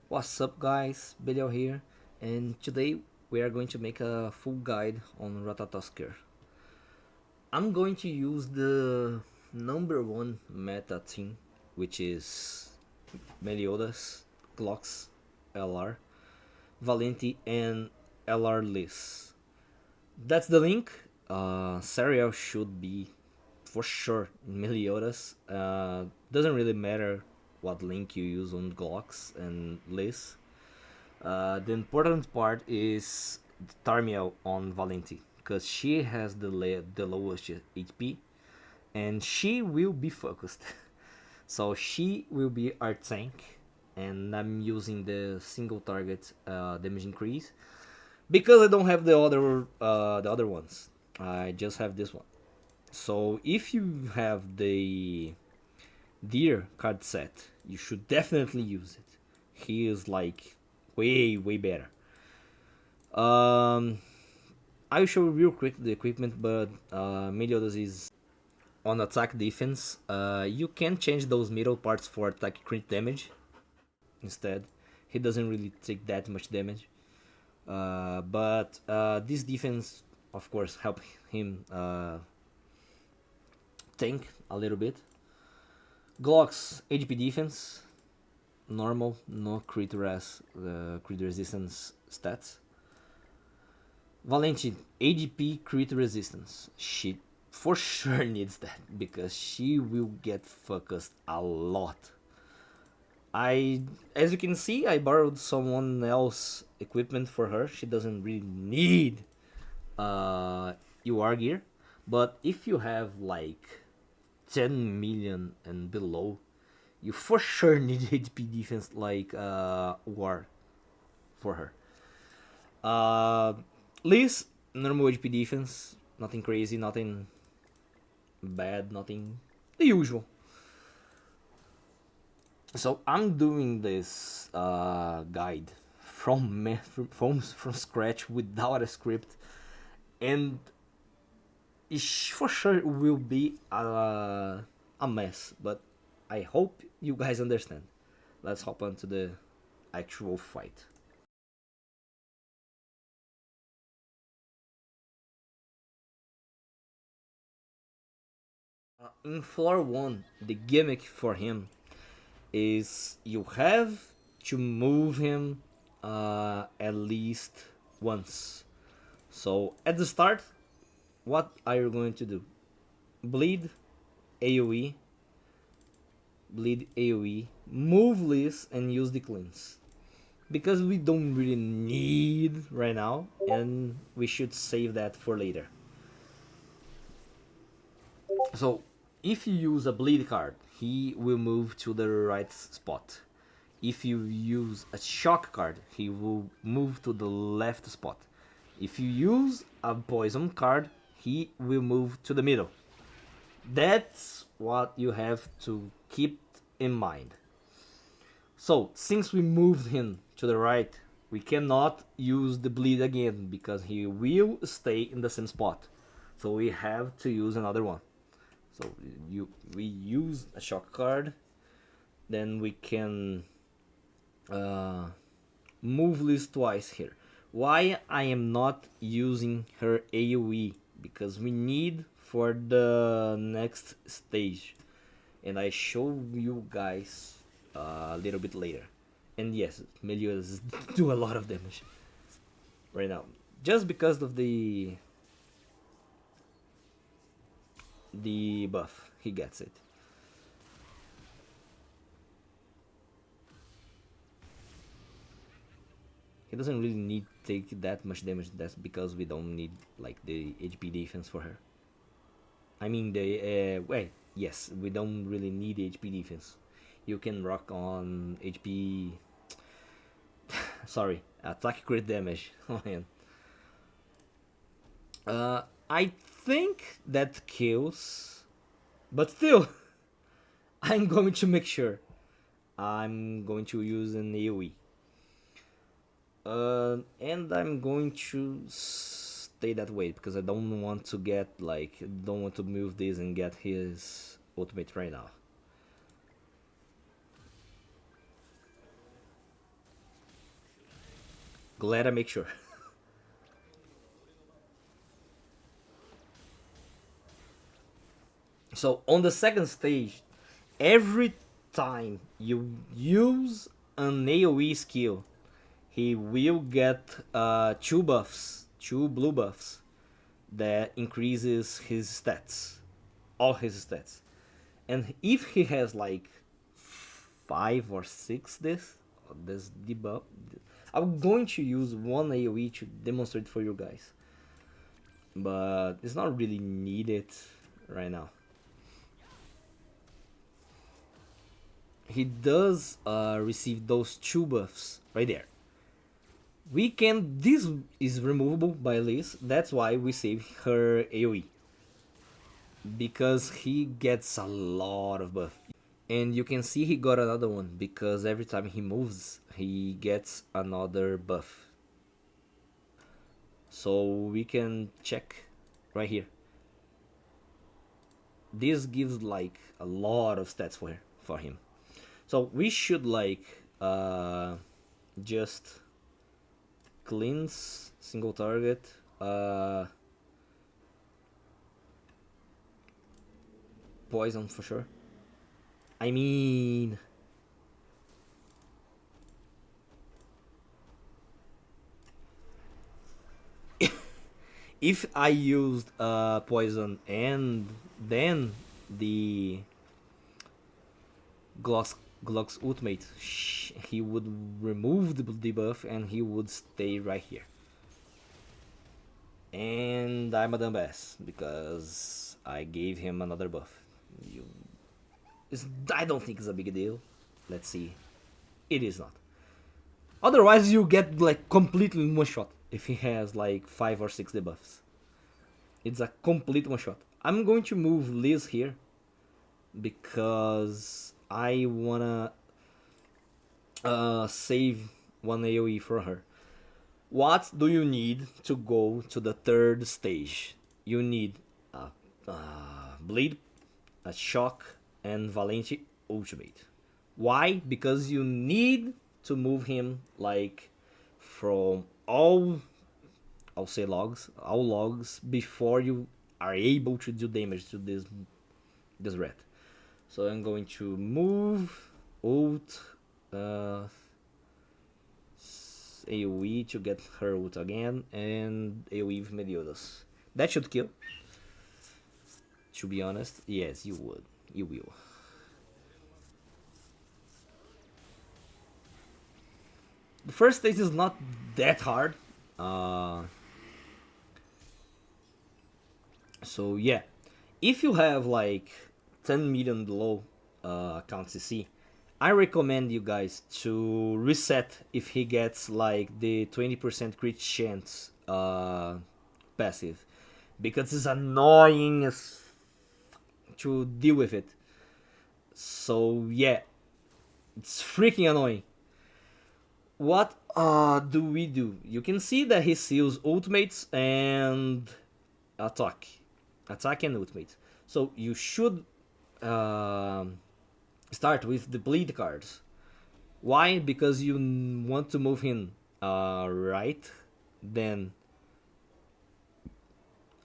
What's up guys, Belial here, and today we are going to make a full guide on Ratatoskr. I'm going to use the number one meta team, which is Meliodas, Glocks, LR, Valenti, and LR Liss. That's the link. Serial should be for sure in Meliodas. Doesn't really matter what link you use on Glocks and Liss. The important part is Tarmiel on Valenti, because she has the lowest HP and she will be focused. So she will be our tank, and I'm using the single target damage increase because I don't have the other ones. I just have this one. So if you have the Deer card set, you should definitely use it. He is like way better. Um, I will show you real quick the equipment, but Meliodas is on attack defense. You can change those middle parts for attack crit damage instead. He doesn't really take that much damage. But this defense, of course, help him tank a little bit. Glock's HP defense, normal, no crit resistance stats. Valenti, ADP crit resistance. She for sure needs that because she will get focused a lot. As you can see, I borrowed someone else equipment for her. She doesn't really need UR gear, but if you have like 10 million and below, you for sure need HP defense like War for her. Liz, normal HP defense, nothing crazy, nothing bad, nothing the usual. So I'm doing this guide from scratch without a script, and it for sure will be a mess. But I hope you guys understand. Let's hop on to the actual fight. In floor 1, the gimmick for him is you have to move him at least once. So at the start, what are you going to do? Bleed, AoE, bleed AoE, move Liz, and use the cleanse. Because we don't really need right now, and we should save that for later. So if you use a bleed card, he will move to the right spot. If you use a shock card, he will move to the left spot. If you use a poison card, he will move to the middle. That's what you have to keep in mind. So, since we moved him to the right, we cannot use the bleed again because he will stay in the same spot. So we have to use another one. So we use a shock card, then we can move Liz twice here. Why I am not using her AoE? Because we need for the next stage, and I show you guys a little bit later. And yes, Melios do a lot of damage right now, just because of the buff he gets it. He doesn't really need to take that much damage. That's because we don't need like the HP defense for her. I mean the wait, yes, we don't really need HP defense. You can rock on HP. Sorry, attack crit damage. Oh man. I think that kills, but still, I'm going to make sure. I'm going to use an AoE. And I'm going to stay that way because I don't want to get like don't want to move this and get his ultimate right now. Glad I make sure. So on the second stage, every time you use an AoE skill, he will get two buffs, two blue buffs that increases his stats, all his stats. And if he has like five or six this debuff, I'm going to use one AoE to demonstrate for you guys, but it's not really needed right now. He does receive those two buffs right there. We can. This is removable by Liz. That's why we save her AoE, because he gets a lot of buff. And you can see he got another one because every time he moves, he gets another buff. So we can check right here. This gives like a lot of stats for him. So we should like just cleanse single target. Poison for sure. I mean, if I used poison and then the Glock's ultimate, he would remove the debuff and he would stay right here. And I'm a dumbass because I gave him another buff. You, I don't think it's a big deal. Let's see. It is not. Otherwise, you get like completely one shot if he has like 5 or 6 debuffs. It's a complete one shot. I'm going to move Liz here because I wanna save one AoE for her. What do you need to go to the third stage? You need a bleed, a shock, and Valente ultimate. Why? Because you need to move him like from I'll say all logs before you are able to do damage to this rat. So I'm going to move ult AoE to get her ult again and AoE with Meliodas. That should kill. To be honest, yes, you would. You will. The first stage is not that hard. So yeah, if you have like 10 million below account CC, I recommend you guys to reset if he gets like the 20% crit chance passive, because it's annoying as to deal with it. So yeah, it's freaking annoying. What do we do? You can see that he seals ultimates and attack, and ultimate. So you should start with the bleed cards. Why? Because you want to move him right, then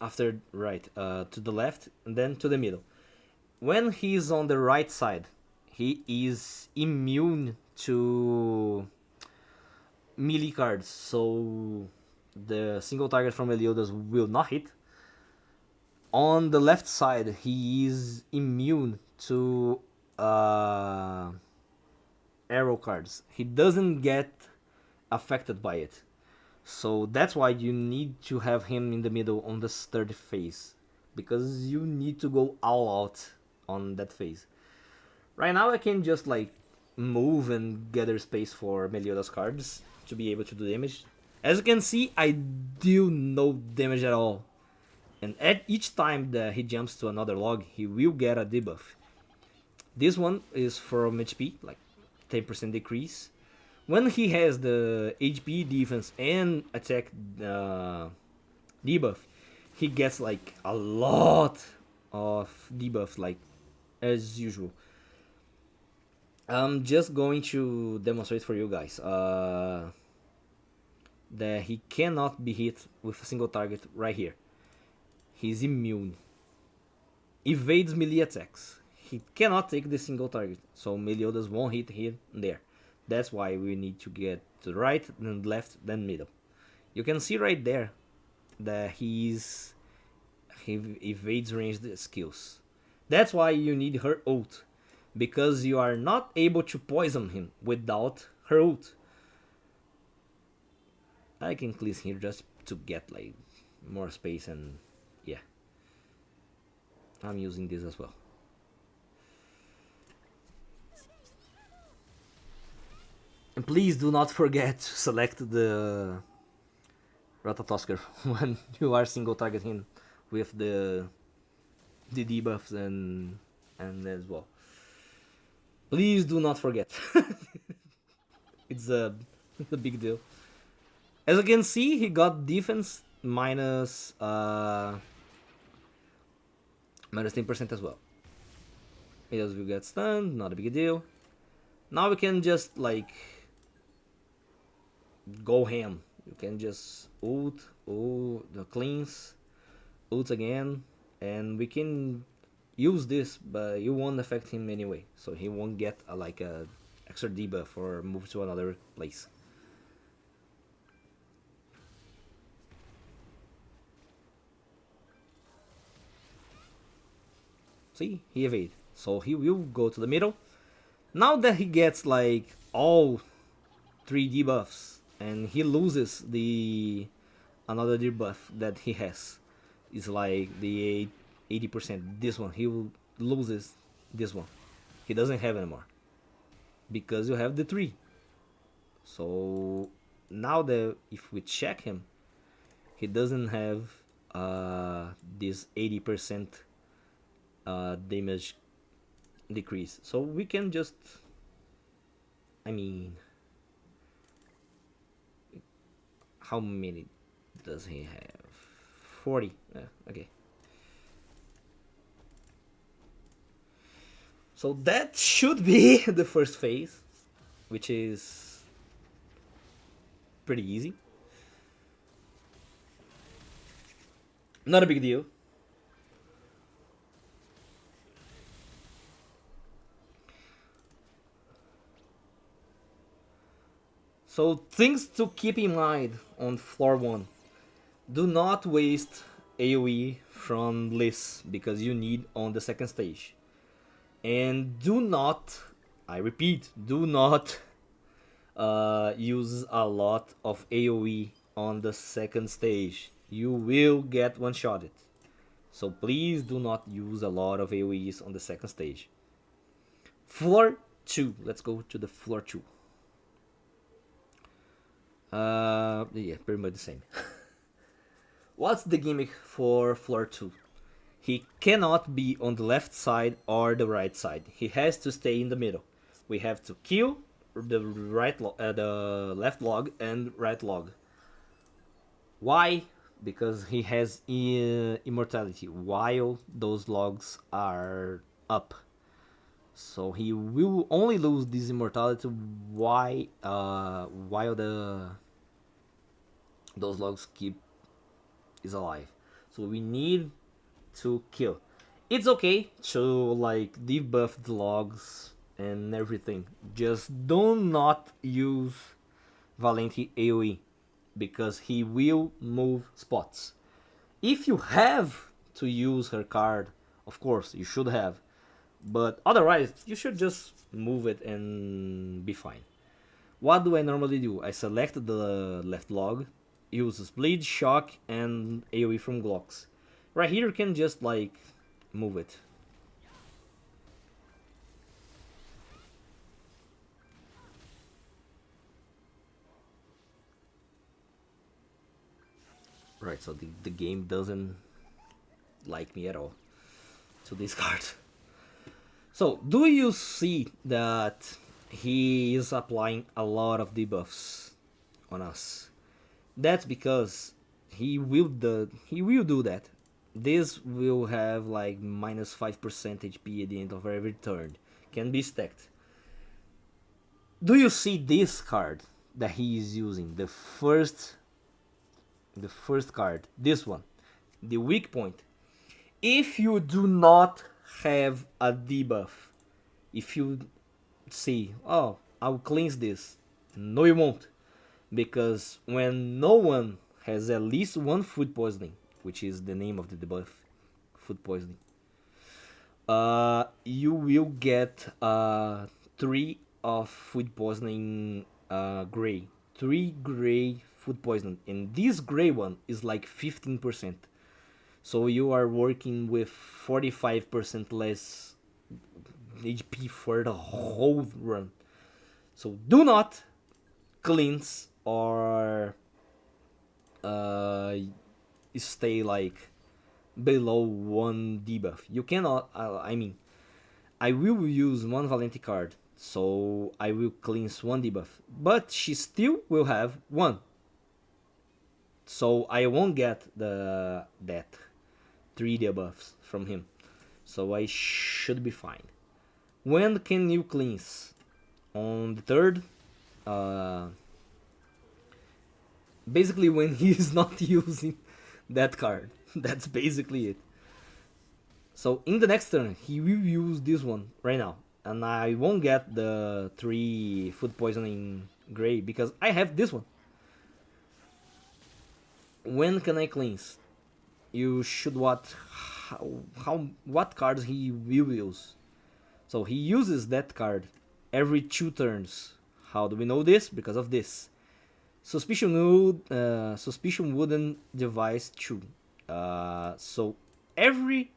after right to the left, and then to the middle. When he's on the right side, he is immune to melee cards, so the single target from Meliodas will not hit. On the left side, he is immune to arrow cards. He doesn't get affected by it. So that's why you need to have him in the middle on this third phase, because you need to go all out on that phase. Right now I can just like move and gather space for Meliodas cards to be able to do damage. As you can see, I do no damage at all. And at each time that he jumps to another log, he will get a debuff. This one is from HP, like 10% decrease. When he has the HP, defense, and attack debuff, he gets like a lot of debuffs, like as usual. I'm just going to demonstrate for you guys. that he cannot be hit with a single target right here. He's immune. Evades melee attacks. He cannot take the single target, so Meliodas won't hit him there. That's why we need to get to the right, then left, then middle. You can see right there that he evades ranged skills. That's why you need her ult, because you are not able to poison him without her ult. I can cleanse here just to get like more space, and yeah, I'm using this as well. And please do not forget to select the Ratatoskr when you are single targeting with the debuffs and as well. Please do not forget. it's a big deal. As you can see, he got defense minus minus 10% as well. He does will get stunned, not a big deal. Now we can just like go ham. You can just ult, the cleanse, ult again, and we can use this, but you won't affect him anyway, so he won't get like a extra debuff or move to another place. See, he evade, so he will go to the middle. Now that he gets like all 3 debuffs and he loses the another debuff that he has, is like the 80%. This one he will loses this one. He doesn't have anymore because you have the 3. So now that if we check him, he doesn't have this 80% damage decrease. So we can just, I mean, how many does he have? 40. Okay. So that should be the first phase, which is pretty easy. Not a big deal. So things to keep in mind on floor 1. Do not waste AoE from Bliss because you need on the second stage. And do not, I repeat, do not use a lot of AoE on the second stage. You will get one-shotted. So please do not use a lot of AoEs on the second stage. Floor 2. Let's go to the floor 2. Yeah, pretty much the same. What's the gimmick for floor 2? He cannot be on the left side or the right side. He has to stay in the middle. We have to kill the the left log and right log. Why? Because he has immortality while those logs are up. So he will only lose this immortality while those logs keep is alive. So we need to kill. It's okay to like debuff the logs and everything. Just do not use Valenti AoE because he will move spots. If you have to use her card, of course you should have, but otherwise you should just move it and be fine. What do I normally do? I select the left log, use Bleed, Shock, and AoE from Glocks. Right here you can just like move it. Right, so the game doesn't like me at all to this card. So, do you see that he is applying a lot of debuffs on us? That's because he will do that. This will have like minus 5% HP at the end of every turn. Can be stacked. Do you see this card that he is using? The first the first card, this one, the weak point. If you do not have a debuff, if you see, oh, I'll cleanse this, no, you won't, because when no one has at least one food poisoning, which is the name of the debuff, food poisoning, you will get 3 of food poisoning gray. 3 gray food poisoning. And this gray one is like 15%. So you are working with 45% less HP for the whole run. So do not cleanse or stay like below 1 debuff. You cannot, I mean, I will use 1 Valente card, so I will cleanse 1 debuff. But she still will have 1. So I won't get that 3 debuffs from him. So I should be fine. When can you cleanse? On the third? Uh, Basically when he is not using that card. That's basically it. So in the next turn, he will use this one right now. And I won't get the 3 food poisoning gray because I have this one. When can I cleanse? You should what cards he will use. So he uses that card every 2 turns. How do we know this? Because of this. Suspicion wooden device 2. So every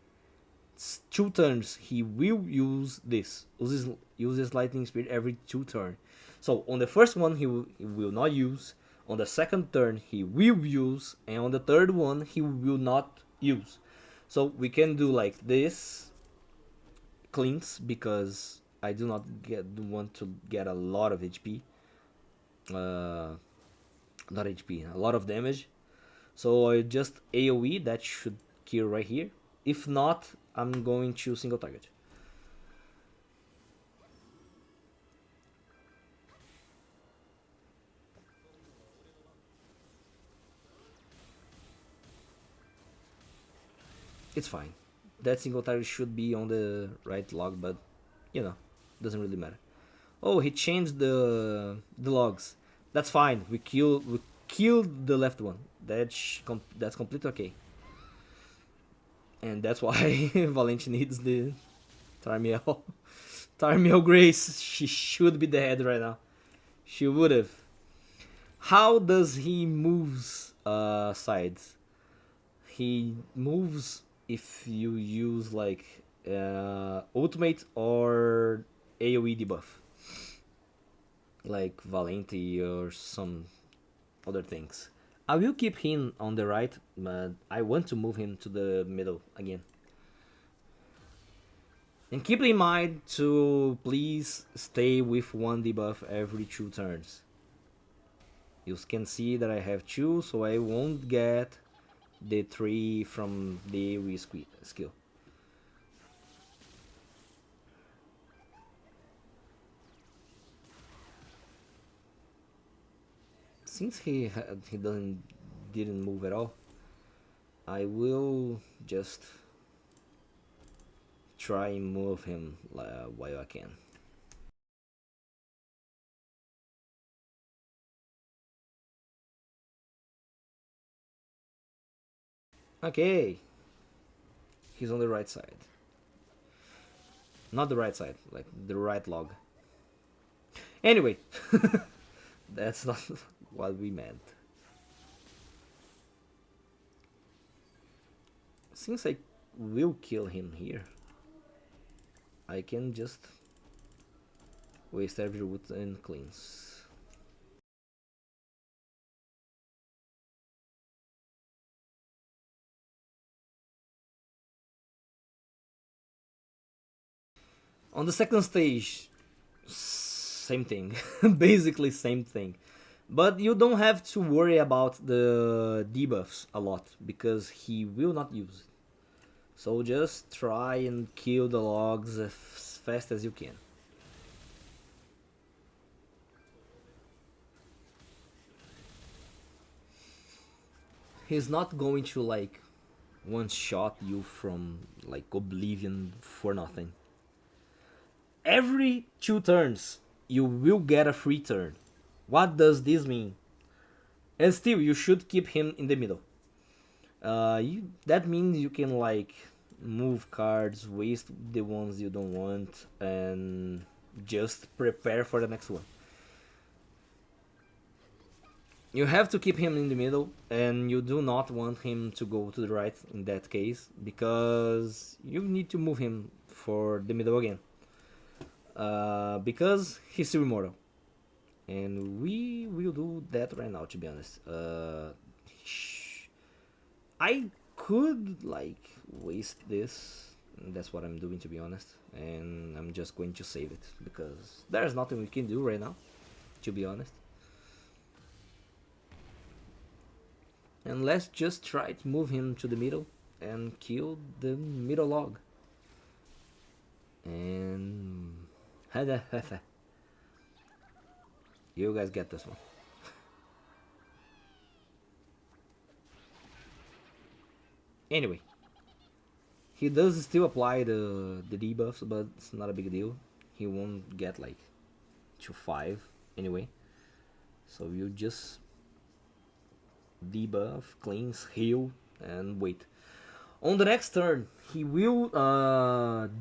2 turns he will use this. Uses lightning speed every 2 turns. So on the first one he will not use. On the second turn he will use, and on the third one he will not use. So we can do like this cleanse because I do not want to get a lot of HP. Not HP, a lot of damage. So I just AoE, that should kill right here. If not, I'm going to single target. It's fine. That single target should be on the right log, but you know, doesn't really matter. Oh, he changed the logs. That's fine. We killed the left one. That's completely okay. And that's why Valente needs the Tarmiel. Tarmiel Grace. She should be dead right now. She would have. How does he moves sides? He moves if you use like ultimate or AoE debuff, like Valente or some other things. I will keep him on the right, but I want to move him to the middle again. And keep in mind to please stay with 1 debuff every 2 turns. You can see that I have 2, so I won't get the 3 from the AoE skill. Since he didn't move at all, I will just try and move him while I can. Okay, he's on the right side. Not the right side, like the right log. Anyway, that's not what we meant. Since I will kill him here, I can just waste every root and cleanse. On the second stage, same thing. Basically same thing. But you don't have to worry about the debuffs a lot, because he will not use it. So just try and kill the logs as fast as you can. he's not going to like one shot you from like oblivion for nothing. Every 2 turns you will get a free turn. What does this mean? And still you should keep him in the middle. That means you can like move cards, waste the ones you don't want, and just prepare for the next one. You have to keep him in the middle, and you do not want him to go to the right in that case, because you need to move him for the middle again. Because he's still immortal. And we will do that right now, to be honest. I could like waste this. That's what I'm doing, to be honest. And I'm just going to save it because there's nothing we can do right now, to be honest. And let's just try to move him to the middle and kill the middle log. And you guys get this one. Anyway, he does still apply the debuffs, but it's not a big deal. He won't get like to 5 anyway. So you just debuff, cleanse, heal, and wait. On the next turn, he will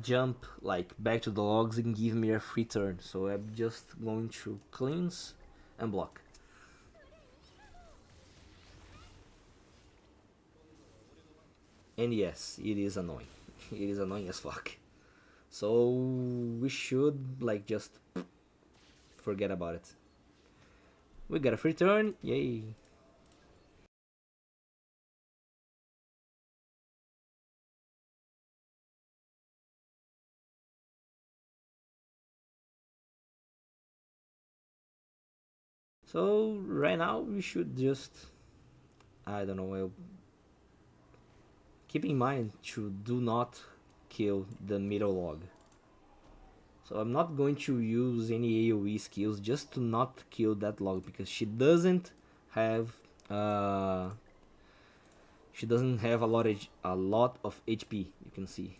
jump like back to the logs and give me a free turn. So I'm just going to cleanse and block. And yes, it is annoying. It is annoying as fuck. So we should like just forget about it. We got a free turn, yay. So right now we should just, I don't know, keep in mind to do not kill the middle log. So I'm not going to use any AoE skills just to not kill that log because she doesn't have a lot of HP, you can see.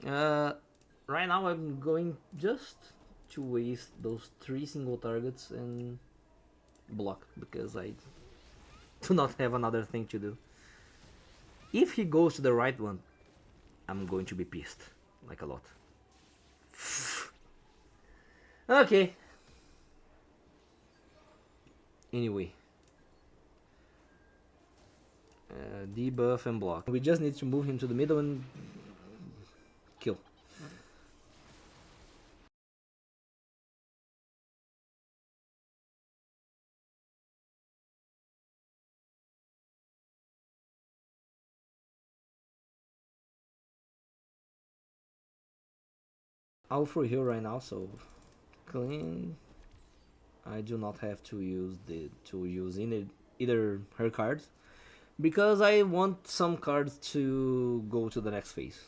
Uh, right now I'm going just to waste those 3 single targets and block because I do not have another thing to do. If he goes to the right one, I'm going to be pissed, like a lot. Okay. Anyway. Debuff and block. We just need to move him to the middle and kill. I'll free heal right now, so clean. I do not have to use either her cards because I want some cards to go to the next phase.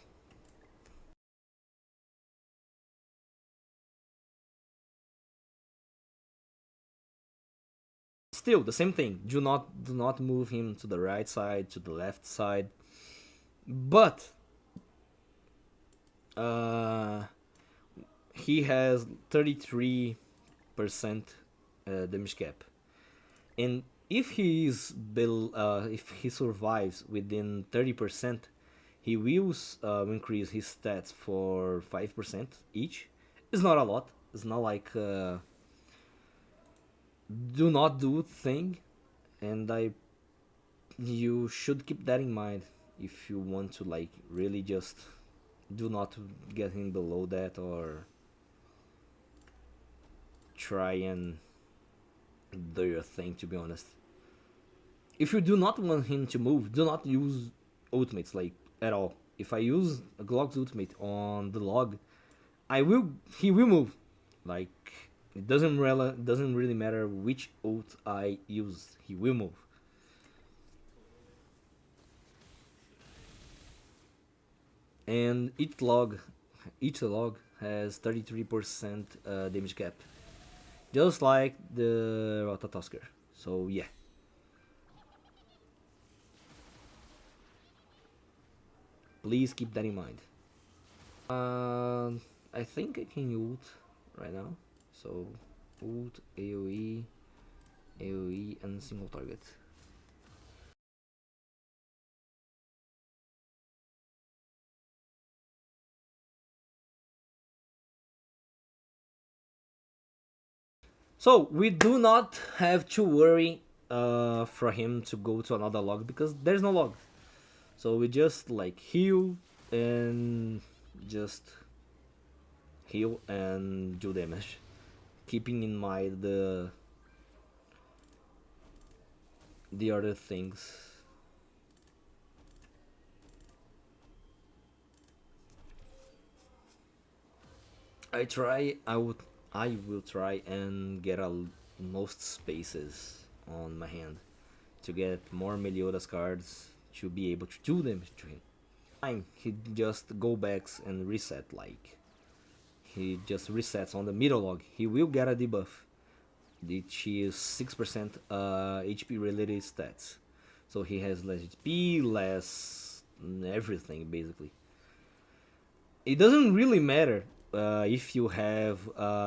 Still the same thing. Do not move him to the right side, to the left side. But he has 33% damage cap, and if if he survives within 30%, he will increase his stats for 5% each. It's not a lot. It's not like do not do thing, and you should keep that in mind if you want to like really just do not get him below that or try and do your thing, to be honest. If you do not want him to move, do not use ultimates like at all. If I use a Glock's ultimate on the log, he will move. Like, it doesn't really matter which ult I use, he will move. And each log has 33% damage cap, just like the Ratatoskr. So yeah, please keep that in mind. I think I can ult right now. So ult, AoE, AoE, and single target. So we do not have to worry for him to go to another log because there's no log. So we just like and just heal and do damage, keeping in mind the other things. I will try and get most spaces on my hand to get more Meliodas cards to be able to do damage to him. Fine, he just go backs and reset, like he just resets on the middle log. He will get a debuff, which is 6% HP related stats. So he has less HP, less everything basically. It doesn't really matter if you have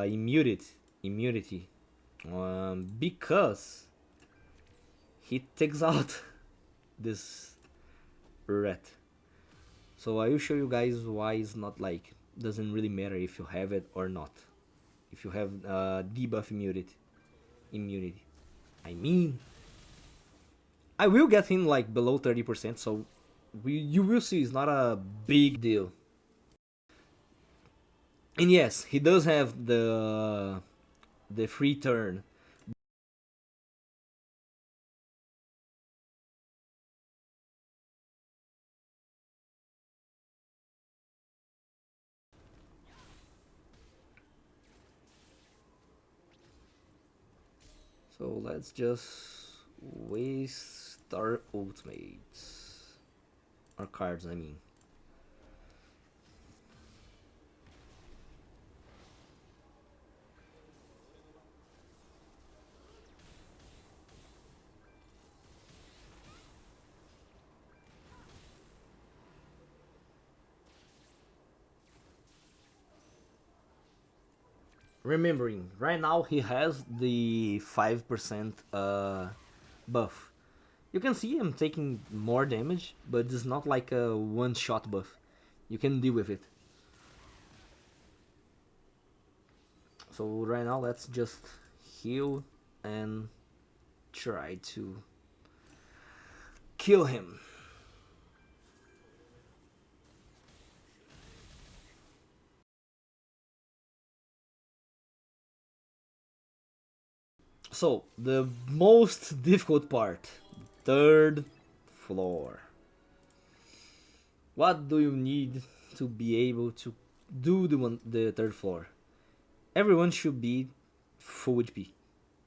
immunity, because he takes out this rat. So I will show you guys why it's not like doesn't really matter if you have it or not. If you have debuff immunity. I mean, I will get him like below 30%, so you will see it's not a big deal. And yes, he does have the free turn. So let's just waste our ultimates. Our cards, I mean. Remembering, right now he has the 5% buff. You can see him taking more damage, but it's not like a one-shot buff. You can deal with it. So right now let's just heal and try to kill him. So the most difficult part, third floor. What do you need to be able to do the third floor? Everyone should be full HP.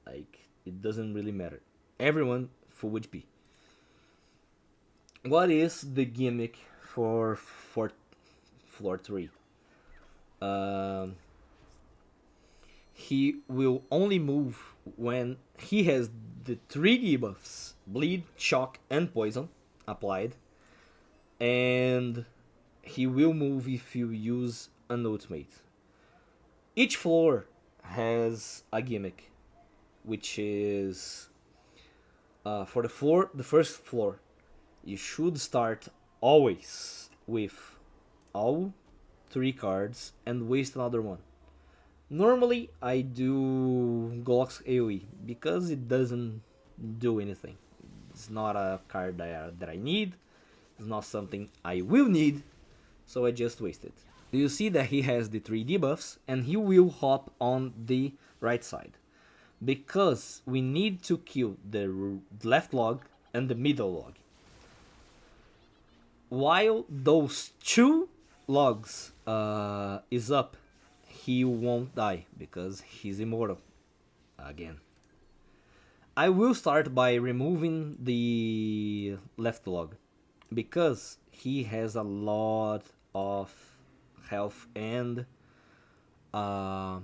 Like, it doesn't really matter. Everyone full HP. What is the gimmick for floor 3? Um, he will only move when he has the 3 debuffs: bleed, shock, and poison applied, and he will move if you use an ultimate. Each floor has a gimmick, which is for the first floor, you should start always with all 3 cards and waste another one. Normally, I do Glock's AoE because it doesn't do anything. It's not a card that I need. It's not something I will need, so I just waste it. You see that he has the 3 debuffs and he will hop on the right side, because we need to kill the left log and the middle log. While those 2 logs is up, he won't die because he's immortal again. I will start by removing the left log because he has a lot of health uh,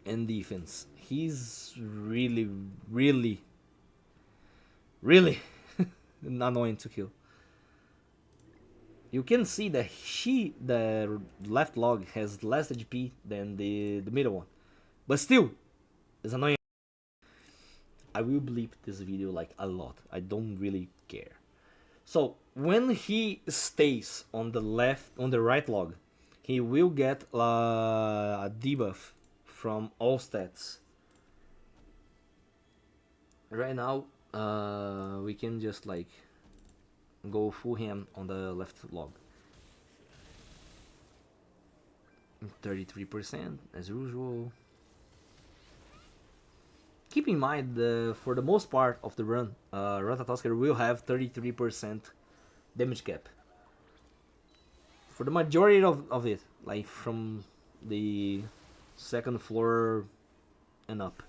and defense. He's really, really, really annoying to kill. You can see that the left log has less HP than the middle one, but still, it's annoying. I will bleep this video like a lot. I don't really care. So when he stays on the right log, he will get a debuff from all stats. Right now, we can just like go full ham on the left log. 33% as usual. Keep in mind, for the most part of the run, Ratatoskr will have 33% damage cap. For the majority of it, like from the second floor and up.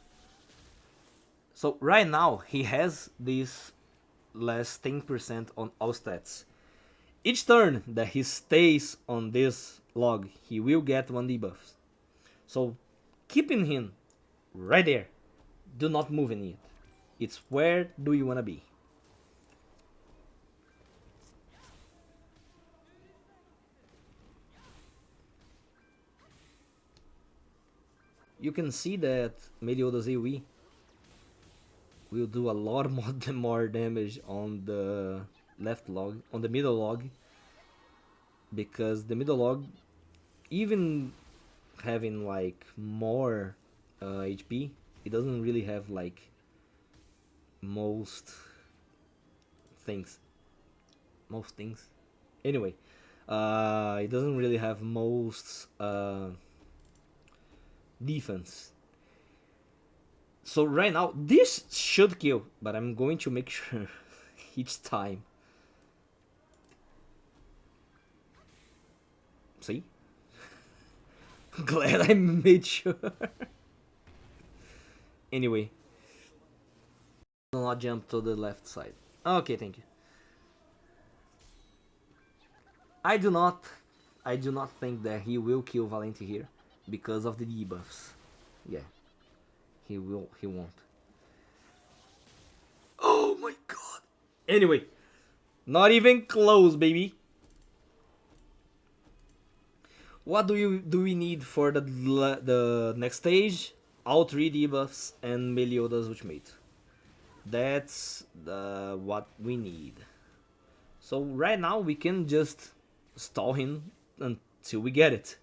So right now, he has this less 10% on all stats. Each turn that he stays on this log, he will get one debuff. So keeping him right there. Do not move in it. It's where do you wanna be. You can see that Meliodas AoE will do a lot more damage on the left log, on the middle log, because the middle log, even having like more HP, it doesn't really have like most things. Most things. Anyway, it doesn't really have most defense. So right now, this should kill, but I'm going to make sure each time. See? Glad I made sure. Anyway. Do not jump to the left side. Okay, thank you. I do not think that he will kill Valente here because of the debuffs. Yeah. He won't. Oh my god. Anyway, not even close, baby. What do we need for the next stage? All 3 debuffs and Meliodas ultimate. That's what we need. So right now we can just stall him until we get it.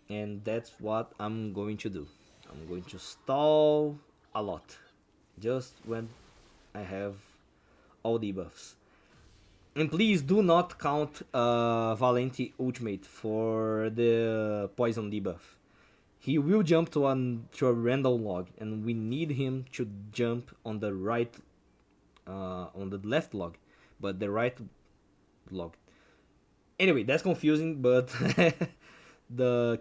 And that's what I'm going to do. I'm going to stall a lot. Just when I have all debuffs. And please do not count Valente ultimate for the poison debuff. He will jump to a random log, and we need him to jump on the right, on the left log, but the right log. Anyway, that's confusing, but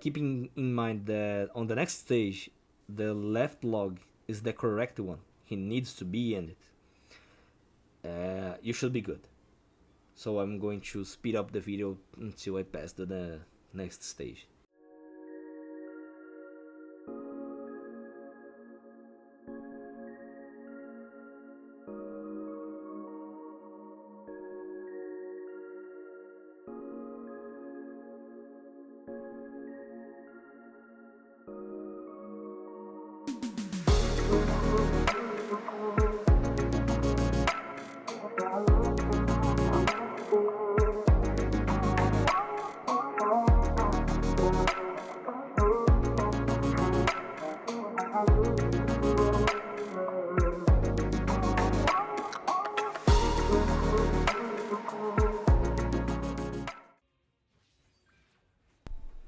keeping in mind that on the next stage, the left log is the correct one. He needs to be in it. You should be good. So I'm going to speed up the video until I pass the next stage.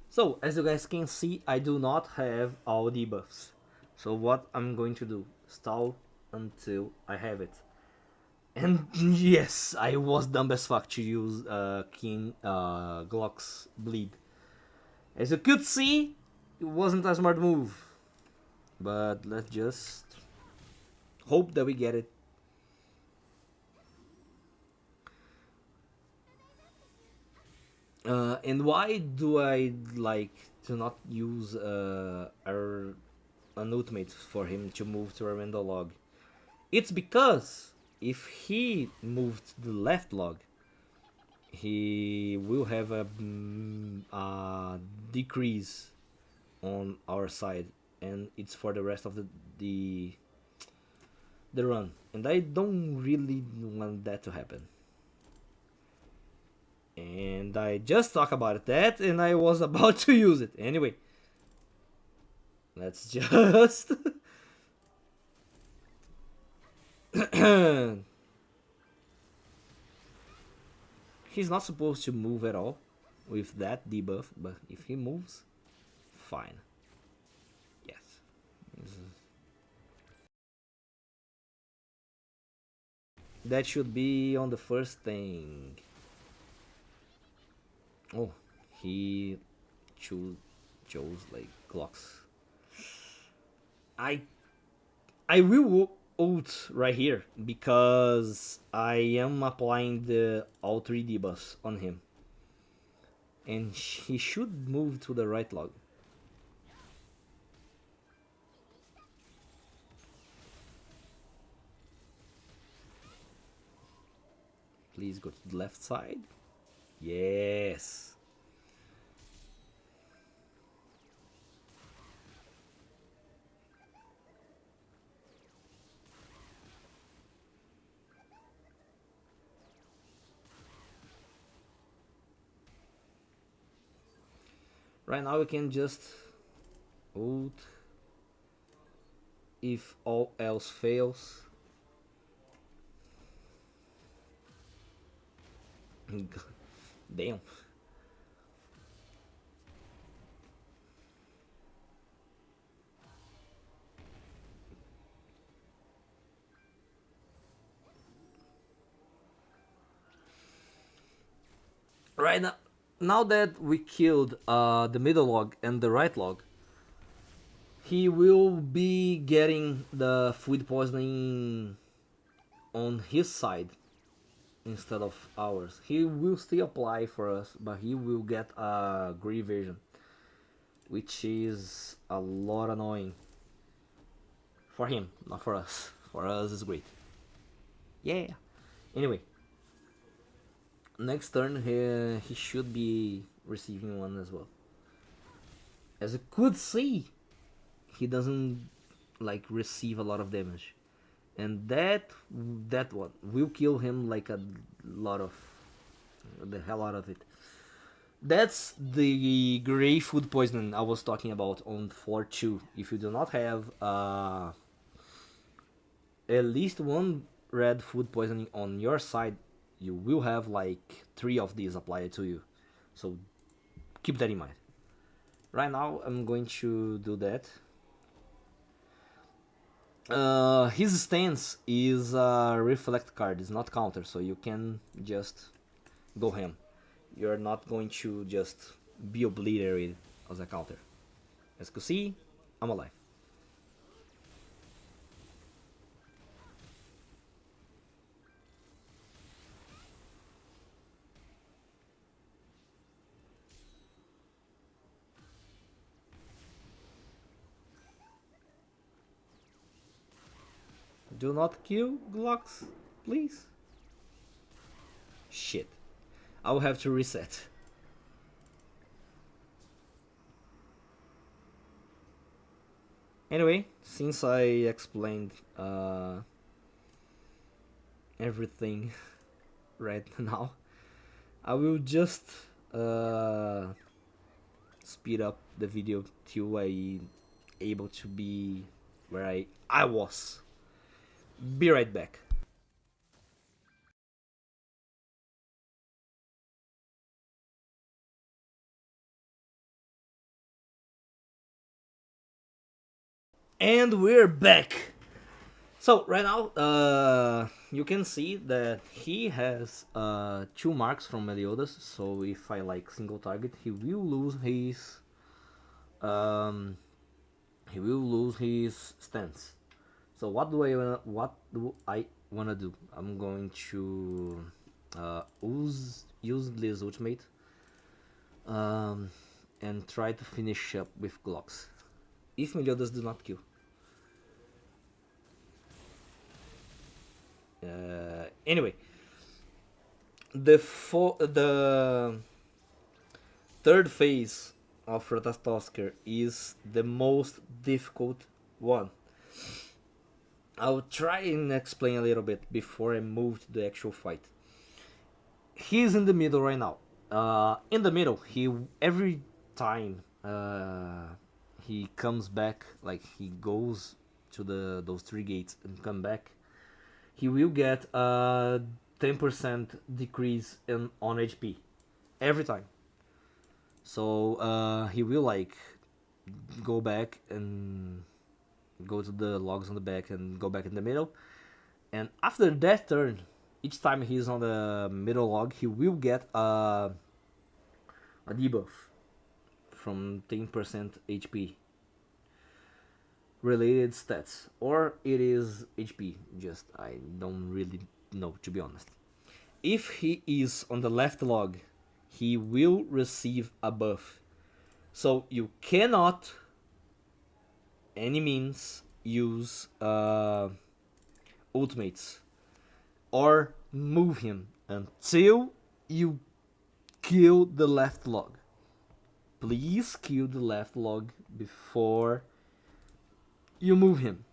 So, as you guys can see, I do not have all debuffs. So what I'm going to do, stall until I have it. And yes, I was dumb as fuck to use King Glock's bleed. As you could see, it wasn't a smart move. But let's just hope that we get it. And why do I like to not use an ultimate for him to move to a random log? It's because if he moved to the left log, he will have a decrease on our side, and it's for the rest of the the run. And I don't really want that to happen. And I just talked about that, and I was about to use it anyway. Let's just he's not supposed to move at all with that debuff, but if he moves, fine. Yes. That should be on the first thing. Oh, he chose like clocks. I I will ult right here because I am applying the all 3 debuffs on him. And he should move to the right log. Please go to the left side. Yes. Right now we can just ult if all else fails. Damn. Right now that we killed the middle log and the right log, he will be getting the food poisoning on his side instead of ours. He will still apply for us, but he will get a grey version, which is a lot annoying for him, not for us. For us, it's great. Yeah. Anyway, next turn he should be receiving one as well. As you could see, he doesn't like receive a lot of damage, and that one will kill him like a lot of the hell out of it. That's the gray food poisoning I was talking about on 4-2. If you do not have at least one red food poisoning on your side, you will have like 3 of these applied to you. So keep that in mind. Right now I'm going to do that. His stance is a reflect card, it's not counter, so you can just go ham. You're not going to just be obliterated as a counter. As you can see, I'm alive. Do not kill Glocks, please. Shit. I'll have to reset. Anyway, since I explained everything right now, I will just speed up the video till I able to be where I was. Be right back. And we're back. So right now, you can see that he has 2 marks from Meliodas. So if I like single target, he will lose his um, he will lose his stance. So what do I wanna do? I'm going to use this ultimate, um, and try to finish up with Glocks. If Meliodas do not kill. Anyway, the third phase of Ratatoskr is the most difficult one. I'll try and explain a little bit before I move to the actual fight. He's in the middle right now. In the middle, he every time he comes back, like he goes to those three gates and come back, he will get a 10% decrease on HP every time. So he will like go back and go to the logs on the back and go back in the middle. And after that turn, each time he's on the middle log, he will get a debuff from 10% HP related stats, or it is HP. Just I don't really know, to be honest. If he is on the left log, he will receive a buff. So you cannot, any means, use ultimates or move him until you kill the left log. Please kill the left log before you move him.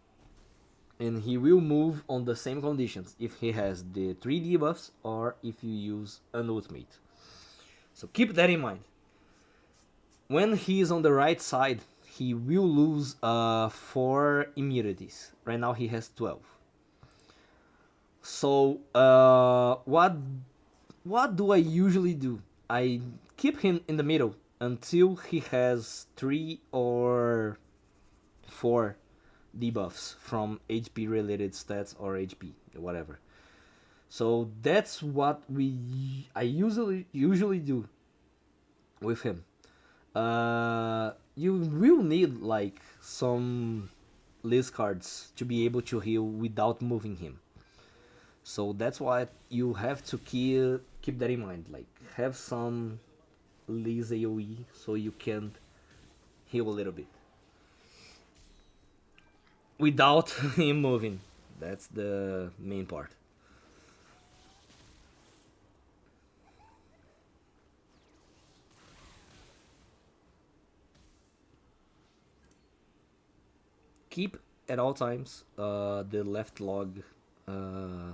And he will move on the same conditions if he has the 3 debuffs or if you use an ultimate. So keep that in mind. When he is on the right side, he will lose 4 immunities. Right now he has 12. So what do I usually do? I keep him in the middle until he has 3 or 4 debuffs from HP related stats or HP, whatever. So that's what I usually do with him. You will need like some list cards to be able to heal without moving him. So that's why you have to keep that in mind. Like have some Liz AoE so you can heal a little bit without him moving. That's the main part. Keep at all times the left log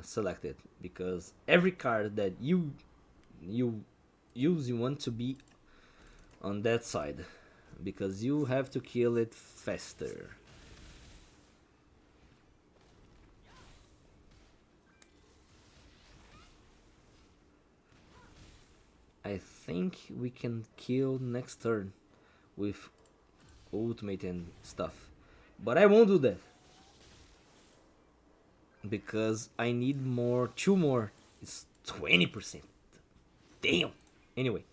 selected, because every card that you use, you want to be on that side, because you have to kill it faster. I think we can kill next turn with ultimate and stuff, but I won't do that because I need more, 2 more. It's 20%. Damn. Anyway,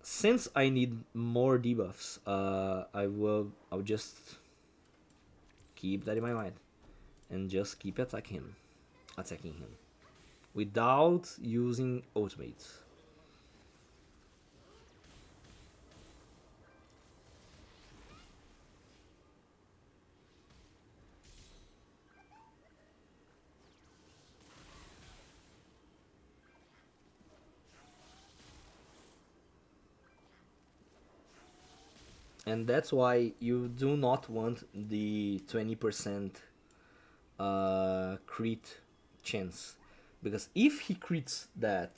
since I need more debuffs, I'll just keep that in my mind and just keep attacking him without using ultimates. And that's why you do not want the 20% crit chance, because if he crits that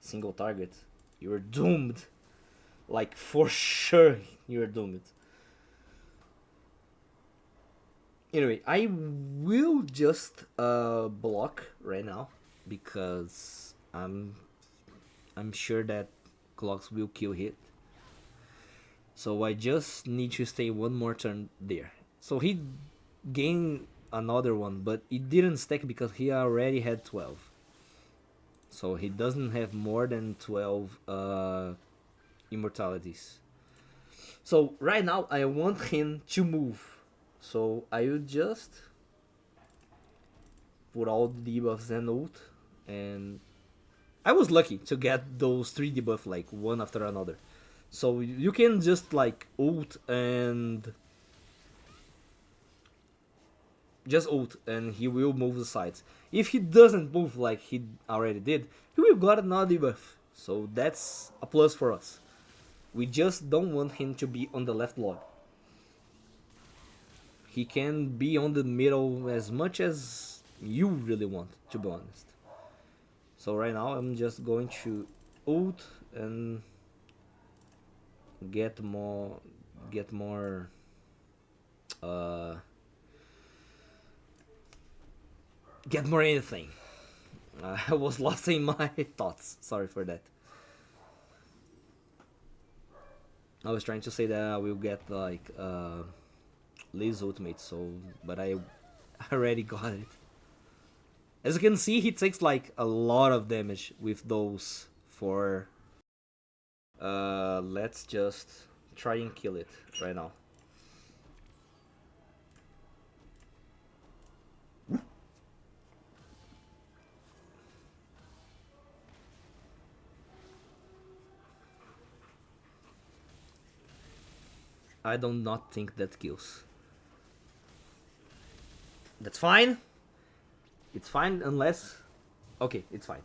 single target, you're doomed. Like for sure you're doomed. Anyway, I will just block right now because I'm sure that clocks will kill hit. So I just need to stay one more turn there. So he gained another one, but it didn't stack because he already had 12. So he doesn't have more than 12 immortalities. So right now I want him to move. So I will just put all the debuffs and ult, and I was lucky to get those 3 debuff like one after another. So you can just like ult and just ult and he will move the sides. If he doesn't move like he already did, he will got another debuff. So that's a plus for us. We just don't want him to be on the left log. He can be on the middle as much as you really want, to be honest. So right now I'm just going to ult and get more get more uh get more anything. I was lost in my thoughts. Sorry for that. I was trying to say that I will get like Liz ultimate, so but I already got it. As you can see, he takes like a lot of damage with those four. Let's just try and kill it right now. I do not think that kills. That's fine. It's fine unless... Okay, it's fine.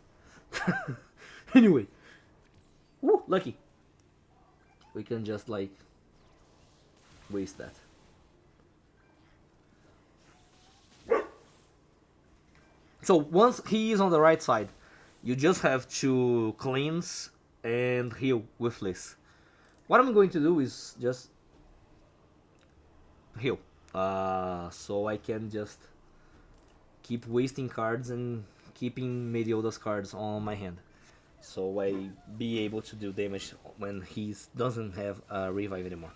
Anyway. Woo, lucky. We can just like waste that. So once he is on the right side, you just have to cleanse and heal with this. What I'm going to do is just heal. So I can just keep wasting cards and keeping Medioda's cards on my hand. So I be able to do damage when he doesn't have a revive anymore.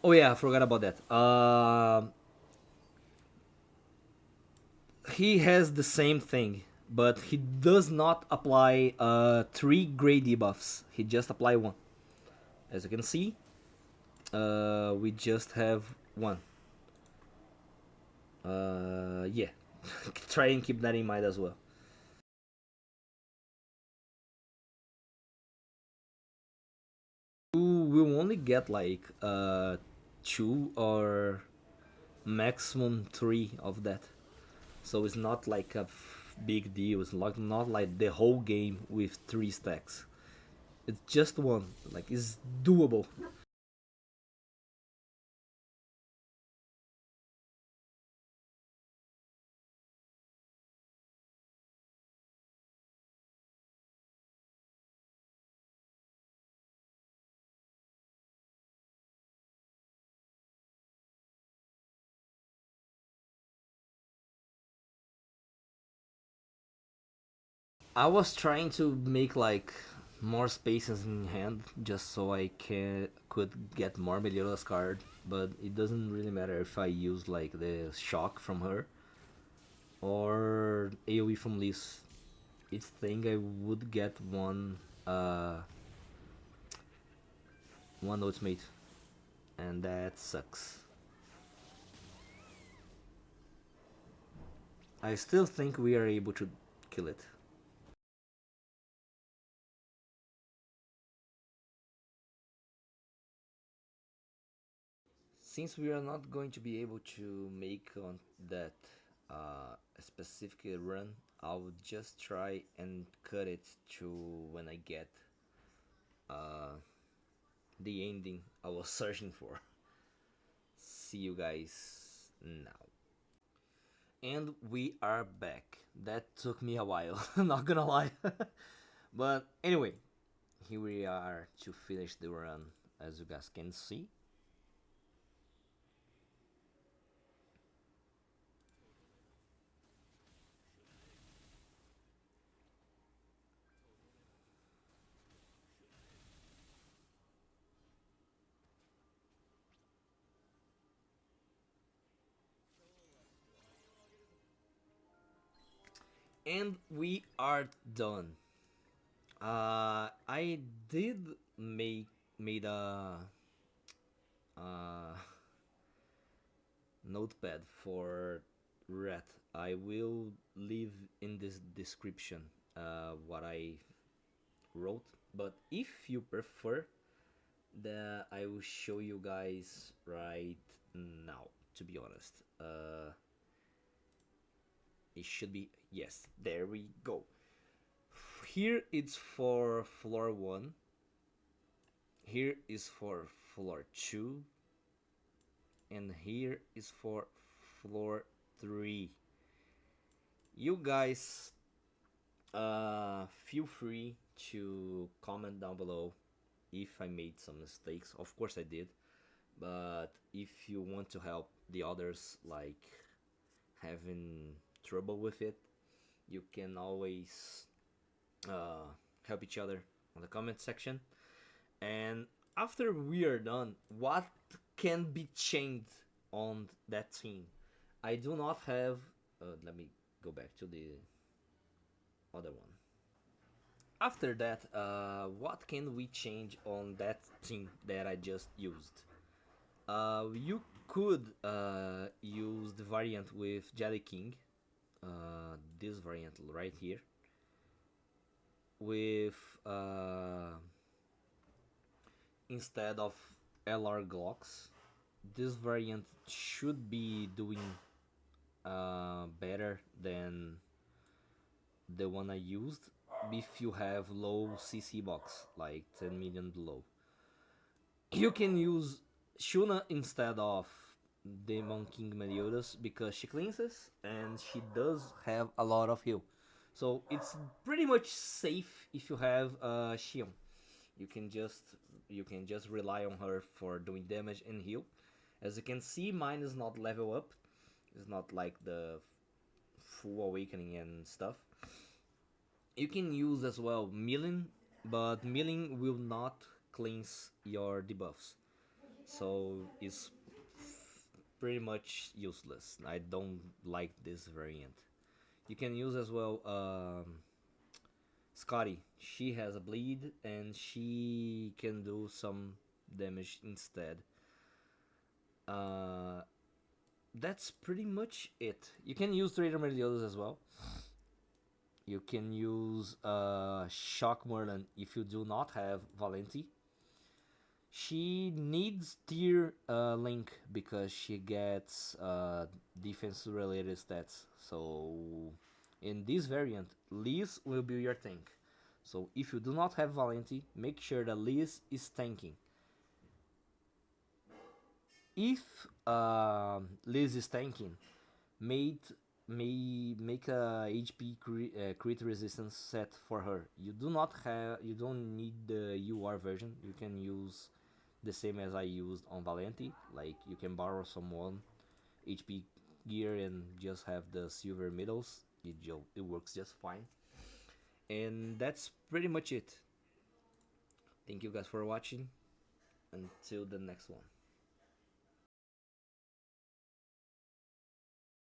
Oh yeah, I forgot about that. He has the same thing, but he does not apply 3 gray debuffs. He just apply 1. As you can see, we just have 1. Yeah, try and keep that in mind as well. You will only get like 2 or maximum 3 of that. So it's not like a big deal. It's not like the whole game with 3 stacks. It's just 1. Like, it's doable. I was trying to make like more spaces in hand just so I could get more Meliodas card, but it doesn't really matter if I use like the shock from her or AoE from Liz. Each thing I would get one ultimate, and that sucks. I still think we are able to kill it. Since we are not going to be able to make on that specific run, I'll just try and cut it to when I get uh, the ending I was searching for. See you guys now. And we are back. That took me a while, not gonna lie. But anyway, here we are to finish the run, as you guys can see. And we are done. I did made a uh, notepad for rat. I will leave in this description what I wrote. But if you prefer, that I will show you guys right now. To be honest, it should be, yes. There we go. Here it's for floor 1. Here is for floor 2. And here is for floor 3. You guys feel free to comment down below if I made some mistakes. Of course I did. But if you want to help the others, like having trouble with it, you can always help each other on the comment section. And after we are done, what can be changed on that team? I do not have. Let me go back to the other one. After that, what can we change on that team that I just used? You could use the variant with Jelly King, this variant right here, with instead of LR Glocks. This variant should be doing better than the one I used if you have low CC box, like 10 million below. You can use Shuna instead of Demon King Meliodas because she cleanses and she does have a lot of heal. So it's pretty much safe if you have Shion. You can just rely on her for doing damage and heal. As you can see, mine is not level up. It's not like the full awakening and stuff. You can use as well milling, but milling will not cleanse your debuffs, so it's pretty much useless. I don't like this variant. You can use as well Scotty. She has a bleed and she can do some damage instead. Uh, that's pretty much it. You can use Trader Meliodas as well. You can use Shock Merlin if you do not have Valenti. She needs tier link because she gets defense related stats. So in this variant, Liz will be your tank. So if you do not have Valenti, make sure that Liz is tanking. If Liz is tanking, may make a HP crit resistance set for her. You don't need the UR version. You can use the same as I used on Valenti. Like you can borrow someone HP gear and just have the silver middles. It works just fine. And that's pretty much it. Thank you guys for watching. Until the next one.